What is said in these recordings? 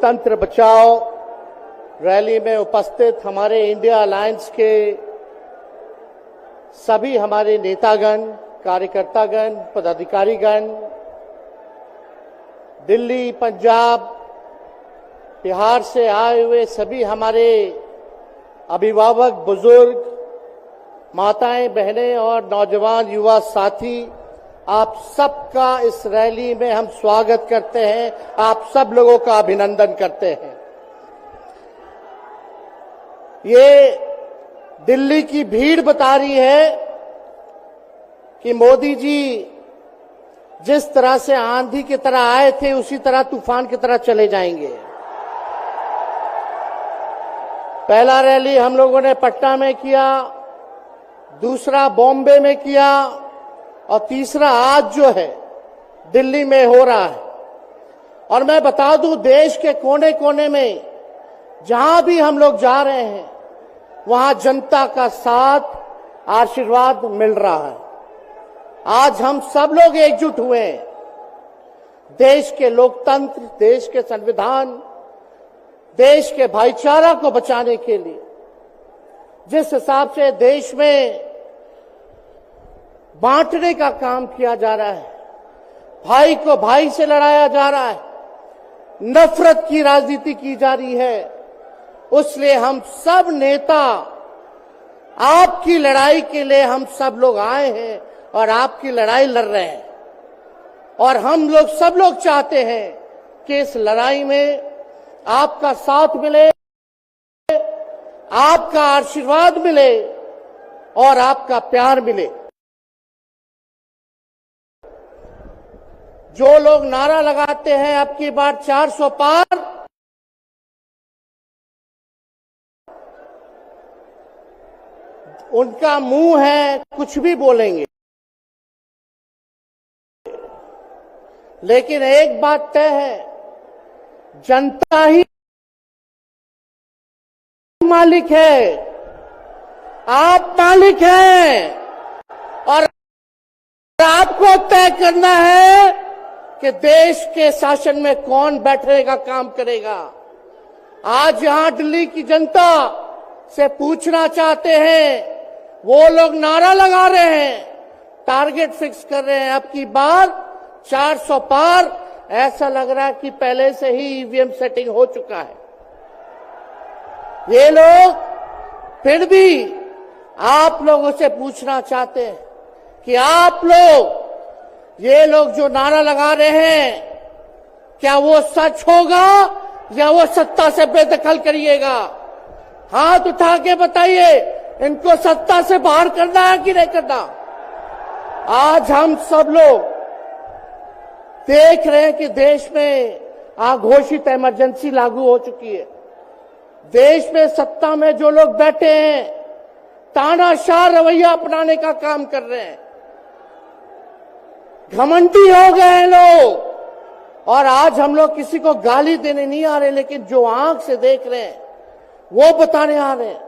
लोकतंत्र बचाओ रैली में उपस्थित हमारे इंडिया अलायंस के सभी हमारे नेतागण, कार्यकर्तागण, पदाधिकारीगण, दिल्ली, पंजाब, बिहार से आए हुए सभी हमारे अभिभावक, बुजुर्ग, माताएं, बहनें और नौजवान युवा साथी, आप सबका इस रैली में हम स्वागत करते हैं। आप सब लोगों का अभिनंदन करते हैं। ये दिल्ली की भीड़ बता रही है कि मोदी जी जिस तरह से आंधी की तरह आए थे उसी तरह तूफान की तरह चले जाएंगे। पहला रैली हम लोगों ने पटना में किया, दूसरा बॉम्बे में किया और तीसरा आज जो है दिल्ली में हो रहा है। और मैं बता दूं, देश के कोने कोने में जहां भी हम लोग जा रहे हैं वहां जनता का साथ, आशीर्वाद मिल रहा है। आज हम सब लोग एकजुट हुए हैं देश के लोकतंत्र, देश के संविधान, देश के भाईचारा को बचाने के लिए। जिस हिसाब से देश में बांटने का काम किया जा रहा है, भाई को भाई से लड़ाया जा रहा है, नफरत की राजनीति की जा रही है, उसलिए हम सब नेता आपकी लड़ाई के लिए हम सब लोग आए हैं और आपकी लड़ाई लड़ रहे हैं। और हम लोग सब लोग चाहते हैं कि इस लड़ाई में आपका साथ मिले, आपका आशीर्वाद मिले और आपका प्यार मिले। जो लोग नारा लगाते हैं अब की बार 400 पार, उनका मुंह है कुछ भी बोलेंगे, लेकिन एक बात तय है, जनता ही मालिक है, आप मालिक हैं और आपको तय करना है कि देश के शासन में कौन बैठने का काम करेगा। आज यहां दिल्ली की जनता से पूछना चाहते हैं, वो लोग नारा लगा रहे हैं, टारगेट फिक्स कर रहे हैं अब की बार 400 पार। ऐसा लग रहा है कि पहले से ही ईवीएम सेटिंग हो चुका है। ये लोग फिर भी आप लोगों से पूछना चाहते हैं कि आप लोग, ये लोग जो नारा लगा रहे हैं, क्या वो सच होगा या वो सत्ता से बेदखल करिएगा? हाथ उठा के बताइए, इनको सत्ता से बाहर करना है कि नहीं करना? आज हम सब लोग देख रहे हैं कि देश में अघोषित इमरजेंसी लागू हो चुकी है। देश में सत्ता में जो लोग बैठे हैं तानाशाह रवैया अपनाने का काम कर रहे हैं, घमंडी हो गए हैं लोग। और आज हम लोग किसी को गाली देने नहीं आ रहे, लेकिन जो आंख से देख रहे हैं वो बताने आ रहे हैं,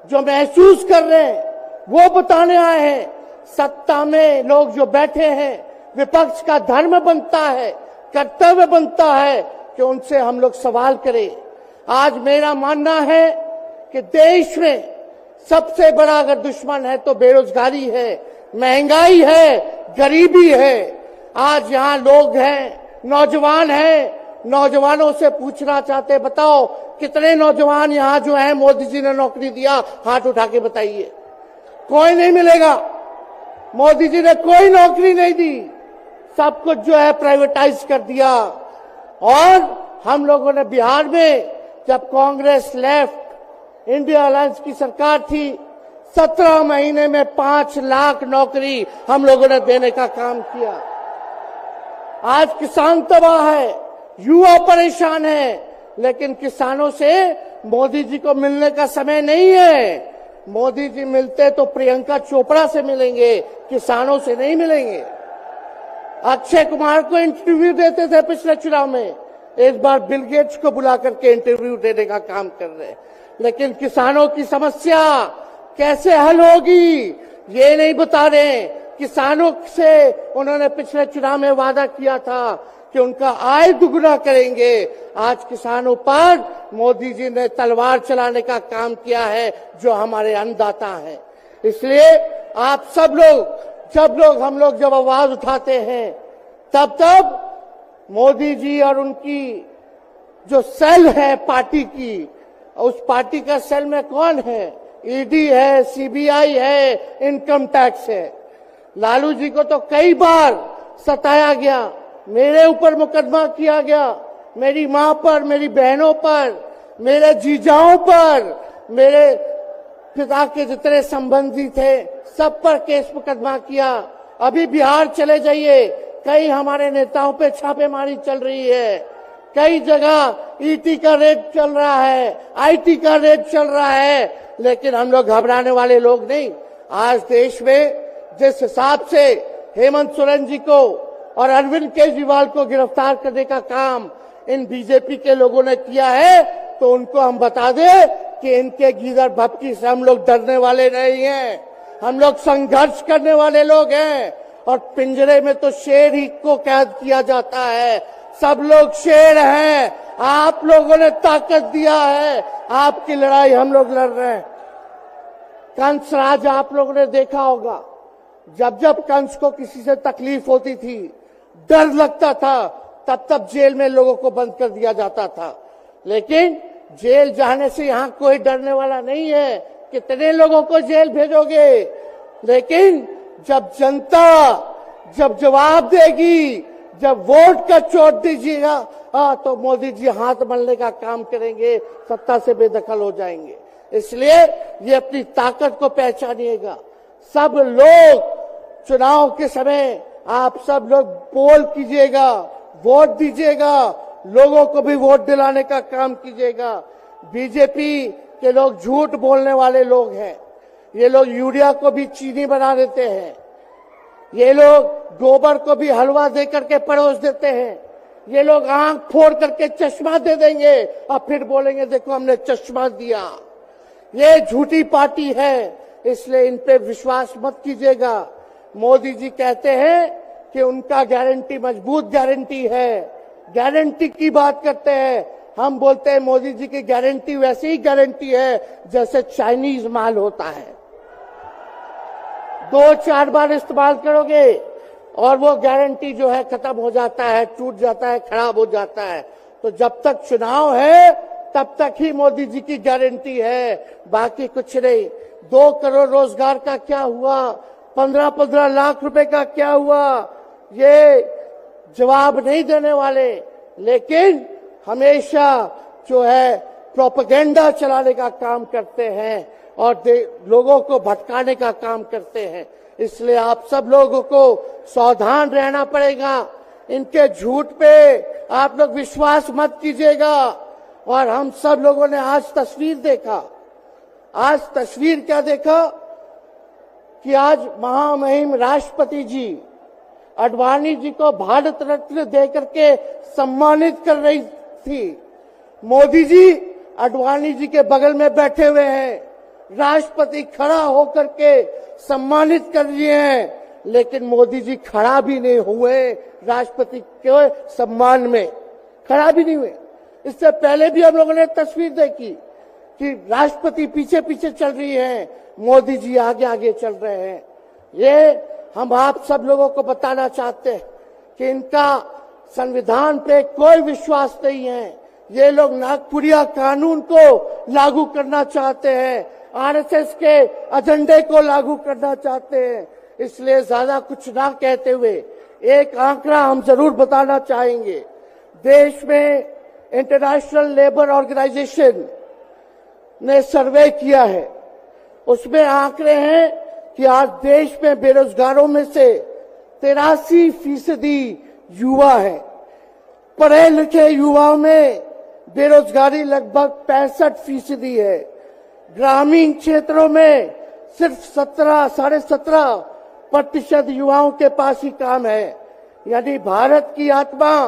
जो महसूस कर रहे हैं वो बताने आए हैं। सत्ता में लोग जो बैठे हैं, विपक्ष का धर्म बनता है, कर्तव्य बनता है कि उनसे हम लोग सवाल करें। आज मेरा मानना है कि देश में सबसे बड़ा अगर दुश्मन है तो बेरोजगारी है, महंगाई है, गरीबी है। आज यहाँ लोग हैं, नौजवान हैं, नौजवानों से पूछना चाहते, बताओ कितने नौजवान यहाँ जो हैं मोदी जी ने नौकरी दिया? हाथ उठा के बताइए। कोई नहीं मिलेगा। मोदी जी ने कोई नौकरी नहीं दी, सब कुछ जो है प्राइवेटाइज कर दिया। और हम लोगों ने बिहार में जब कांग्रेस लेफ्ट, इंडिया अलायंस की सरकार थी, 17 महीने में 5 लाख नौकरी हम लोगों ने देने का काम किया। आज किसान तबाह है, युवा परेशान है, लेकिन किसानों से मोदी जी को मिलने का समय नहीं है। मोदी जी मिलते तो प्रियंका चोपड़ा से मिलेंगे, किसानों से नहीं मिलेंगे। अक्षय कुमार को इंटरव्यू देते थे पिछले चुनाव में, इस बार बिल गेट्स को बुला करके इंटरव्यू देने का काम कर रहे हैं। लेकिन किसानों की समस्या कैसे हल होगी ये नहीं बता रहे। किसानों से उन्होंने पिछले चुनाव में वादा किया था कि उनका आय दुगना करेंगे। आज किसानों पर मोदी जी ने तलवार चलाने का काम किया है, जो हमारे अन्नदाता हैं। इसलिए आप सब लोग हम लोग जब आवाज उठाते हैं, तब मोदी जी और उनकी जो सेल है पार्टी की, उस पार्टी का सेल में कौन है? ईडी है, सीबीआई है, इनकम टैक्स है। लालू जी को तो कई बार सताया गया, मेरे ऊपर मुकदमा किया गया, मेरी मां पर, मेरी बहनों पर, मेरे जीजाओं पर, मेरे पिता के जितने संबंधी थे सब पर केस मुकदमा किया। अभी बिहार चले जाइए, कई हमारे नेताओं पे छापेमारी चल रही है, कई जगह ईटी का रेड चल रहा है, आईटी का रेड चल रहा है, लेकिन हम लोग घबराने वाले लोग नहीं। आज देश में जिस हिसाब से हेमंत सोरेन जी को और अरविंद केजरीवाल को गिरफ्तार करने का काम इन बीजेपी के लोगों ने किया है, तो उनको हम बता दें कि इनके गीदड़ भपकी से हम लोग डरने वाले नहीं हैं। हम लोग संघर्ष करने वाले लोग हैं, और पिंजरे में तो शेर ही को कैद किया जाता है। सब लोग शेर हैं, आप लोगों ने ताकत दिया है, आपकी लड़ाई हम लोग लड़ रहे हैं। कंस राज आप लोगों ने देखा होगा, जब जब कंस को किसी से तकलीफ होती थी, डर लगता था, तब जेल में लोगों को बंद कर दिया जाता था। लेकिन जेल जाने से यहां कोई डरने वाला नहीं है। कितने लोगों को जेल भेजोगे? लेकिन जब जनता जब जवाब देगी, जब वोट का चोट दीजिएगा, तो मोदी जी हाथ मलने का काम करेंगे, सत्ता से बेदखल हो जाएंगे। इसलिए ये अपनी ताकत को पहचानिएगा। सब लोग चुनाव के समय आप सब लोग पोल कीजिएगा, वोट दीजिएगा, लोगों को भी वोट दिलाने का काम कीजिएगा। बीजेपी के लोग झूठ बोलने वाले लोग हैं। ये लोग यूरिया को भी चीनी बना देते हैं, ये लोग गोबर को भी हलवा दे करके परोस देते हैं, ये लोग आंख फोड़ करके चश्मा दे देंगे और फिर बोलेंगे देखो हमने चश्मा दिया। ये झूठी पार्टी है, इसलिए इन पे विश्वास मत कीजिएगा। मोदी जी कहते हैं कि उनका गारंटी मजबूत गारंटी है, गारंटी की बात करते हैं। हम बोलते हैं मोदी जी की गारंटी वैसी ही गारंटी है जैसे चाइनीज माल होता है, 2-4 बार इस्तेमाल करोगे और वो गारंटी जो है खत्म हो जाता है, टूट जाता है, खराब हो जाता है। तो जब तक चुनाव है तब तक ही मोदी जी की गारंटी है, बाकी कुछ नहीं। 2 करोड़ रोजगार का क्या हुआ, 15-15 लाख रुपए का क्या हुआ, ये जवाब नहीं देने वाले, लेकिन हमेशा जो है प्रोपेगेंडा चलाने का काम करते हैं और लोगों को भटकाने का काम करते हैं। इसलिए आप सब लोगों को सावधान रहना पड़ेगा। इनके झूठ पे आप लोग विश्वास मत कीजिएगा। और हम सब लोगों ने आज तस्वीर देखा, आज तस्वीर क्या देखा कि आज महामहिम राष्ट्रपति जी आडवाणी जी को भारत रत्न देकर के सम्मानित कर रही थी। मोदी जी आडवाणी जी के बगल में बैठे हुए हैं, राष्ट्रपति खड़ा होकर के सम्मानित कर रहे हैं, लेकिन मोदी जी खड़ा भी नहीं हुए राष्ट्रपति के सम्मान में, खड़ा भी नहीं हुए। इससे पहले भी हम लोगों ने तस्वीर देखी कि राष्ट्रपति पीछे पीछे चल रही है, मोदी जी आगे आगे चल रहे हैं। ये हम आप सब लोगों को बताना चाहते हैं कि इनका संविधान पे कोई विश्वास नहीं है। ये लोग नागपुरिया कानून को लागू करना चाहते हैं, आरएसएस के एजेंडे को लागू करना चाहते हैं। इसलिए ज्यादा कुछ ना कहते हुए एक आंकड़ा हम जरूर बताना चाहेंगे। देश में इंटरनेशनल लेबर ऑर्गेनाइजेशन ने सर्वे किया है, उसमें आंकड़े हैं कि आज देश में बेरोजगारों में से 83% युवा है। पढ़े लिखे युवाओं में बेरोजगारी लगभग 65% है। ग्रामीण क्षेत्रों में सिर्फ 17.5% युवाओं के पास ही काम है। यानी भारत की आत्मा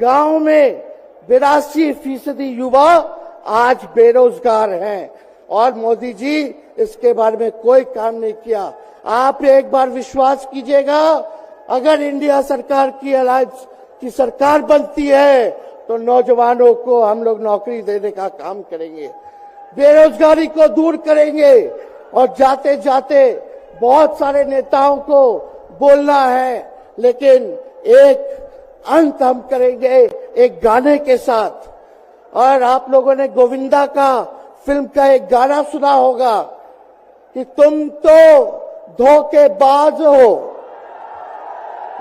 गांव में 82% युवा आज बेरोजगार हैं और मोदी जी इसके बारे में कोई काम नहीं किया। आप एक बार विश्वास कीजिएगा, अगर इंडिया सरकार की अलायंस की सरकार बनती है तो नौजवानों को हम लोग नौकरी देने का काम करेंगे, बेरोजगारी को दूर करेंगे। और जाते जाते बहुत सारे नेताओं को बोलना है, लेकिन एक अंत हम करेंगे एक गाने के साथ। और आप लोगों ने गोविंदा का फिल्म का एक गाना सुना होगा कि तुम तो धोखेबाज हो,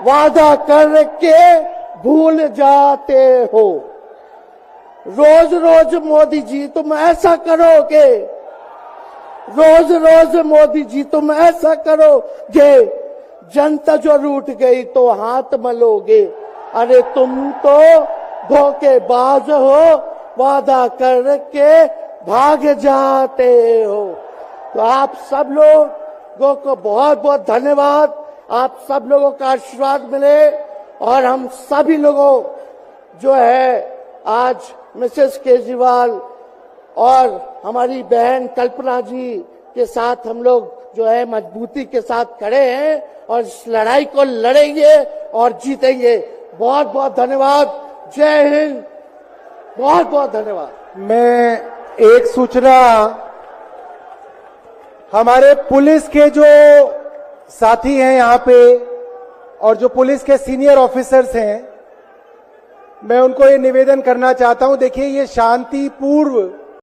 वादा करके भूल जाते हो। रोज रोज मोदी जी तुम ऐसा करोगे, रोज रोज मोदी जी तुम ऐसा करोगे, जनता जो रूठ गई तो हाथ मलोगे। अरे तुम तो धोखेबाज हो, वादा करके भाग जाते हो। तो आप सब लोगों को बहुत बहुत धन्यवाद। आप सब लोगों का आशीर्वाद मिले और हम सभी लोगों जो है आज मिसेस केजरीवाल और हमारी बहन कल्पना जी के साथ हम लोग जो है मजबूती के साथ खड़े हैं और इस लड़ाई को लड़ेंगे और जीतेंगे। बहुत बहुत धन्यवाद। जय हिंद। बहुत बहुत धन्यवाद। मैं एक सूचना हमारे पुलिस के जो साथी हैं यहाँ पे और जो पुलिस के सीनियर ऑफिसर्स हैं, मैं उनको ये निवेदन करना चाहता हूं। देखिए, ये शांतिपूर्व